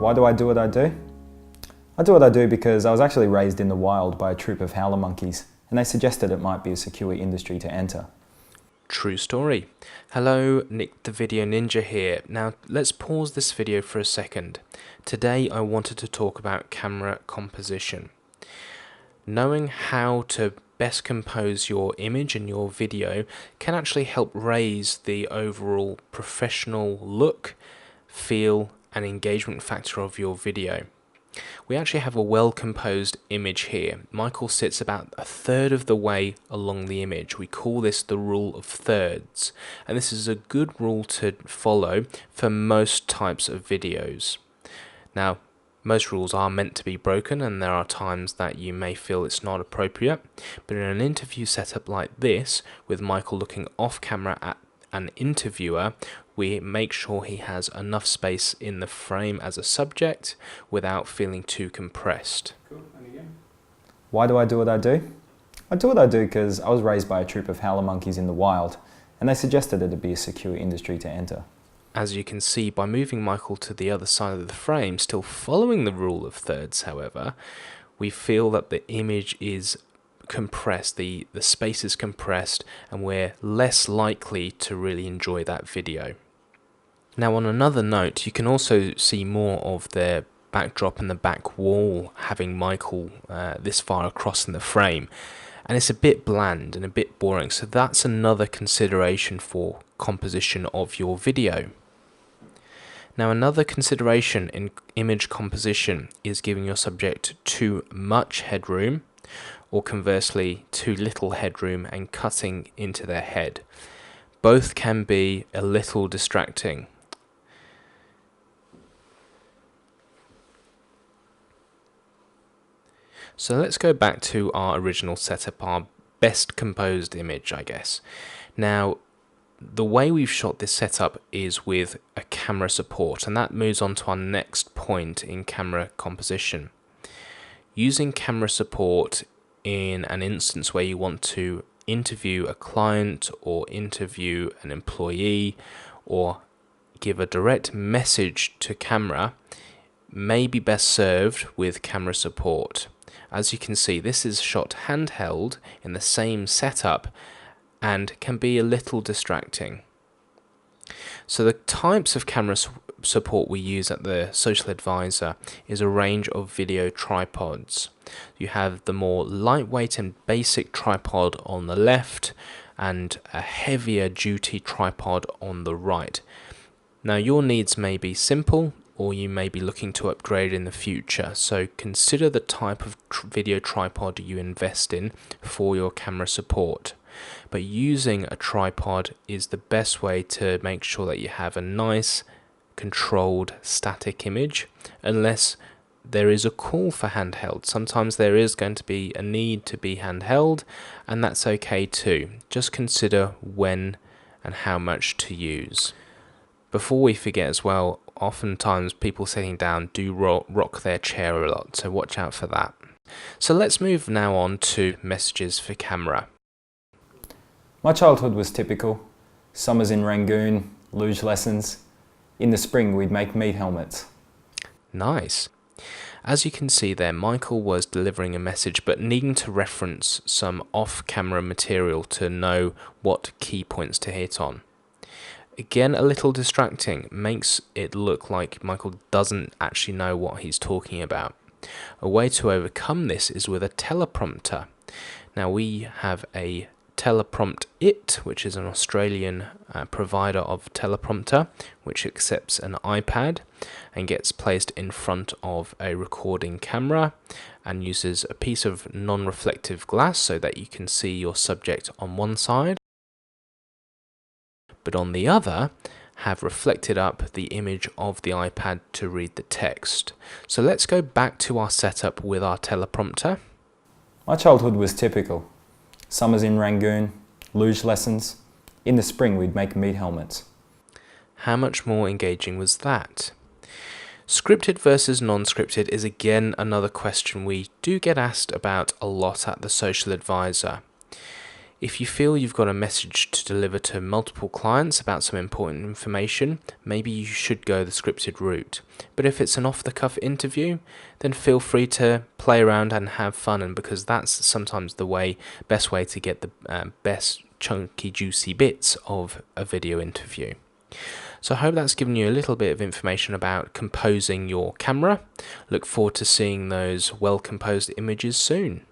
Why do I do what I do? I do what I do because I was actually raised in the wild by a troop of howler monkeys, and they suggested it might be a secure industry to enter. True story. Hello, Nick the Video Ninja here. Now let's pause this video for a second. Today I wanted to talk about camera composition. Knowing how to best compose your image and your video can actually help raise the overall professional look, feel and engagement factor of your video. We actually have a well-composed image here. Michael sits about a third of the way along the image. We call this the rule of thirds, and this is a good rule to follow for most types of videos. Now, most rules are meant to be broken, and there are times that you may feel it's not appropriate, but in an interview setup like this, with Michael looking off camera at an interviewer, we make sure he has enough space in the frame as a subject without feeling too compressed. Cool. And again. Why do I do what I do? I do what I do because I was raised by a troop of howler monkeys in the wild, and they suggested it'd be a secure industry to enter. As you can see, by moving Michael to the other side of the frame, still following the rule of thirds, however, we feel that the image is compressed, the space is compressed, and we're less likely to really enjoy that video. Now, on another note, you can also see more of the backdrop and the back wall having Michael this far across in the frame, and it's a bit bland and a bit boring, so that's another consideration for composition of your video. Now, another consideration in image composition is giving your subject too much headroom, or conversely too little headroom and cutting into their head. Both can be a little distracting. So let's go back to our original setup, our best composed image, I guess. Now, the way we've shot this setup is with a camera support, and that moves on to our next point in camera composition. Using camera support in an instance where you want to interview a client or interview an employee or give a direct message to camera may be best served with camera support. As you can see, this is shot handheld in the same setup and can be a little distracting. So the types of camera support we use at the Social Advisor is a range of video tripods. You have the more lightweight and basic tripod on the left and a heavier duty tripod on the right. Now, your needs may be simple, or you may be looking to upgrade in the future, so consider the type of video tripod you invest in for your camera support. But using a tripod is the best way to make sure that you have a nice, controlled, static image, unless there is a call for handheld. Sometimes there is going to be a need to be handheld, and that's okay too. Just consider when and how much to use. Before we forget as well, oftentimes people sitting down do rock their chair a lot, so watch out for that. So let's move now on to messages for camera. My childhood was typical. Summers in Rangoon, luge lessons. In the spring we'd make meat helmets. Nice. As you can see there, Michael was delivering a message but needing to reference some off-camera material to know what key points to hit on. Again, a little distracting, makes it look like Michael doesn't actually know what he's talking about. A way to overcome this is with a teleprompter. Now, we have a Teleprompter, which is an Australian provider of teleprompter, which accepts an iPad and gets placed in front of a recording camera and uses a piece of non-reflective glass so that you can see your subject on one side, but on the other have reflected up the image of the iPad to read the text. So let's go back to our setup with our teleprompter. My childhood was typical. Summers in Rangoon, luge lessons. In the spring we'd make meat helmets. How much more engaging was that? Scripted versus non-scripted is again another question we do get asked about a lot at the Social Advisor. If you feel you've got a message to deliver to multiple clients about some important information, maybe you should go the scripted route. But if it's an off-the-cuff interview, then feel free to play around and have fun, and because that's sometimes the best way to get the best chunky juicy bits of a video interview. So I hope that's given you a little bit of information about composing your camera. Look forward to seeing those well composed images soon.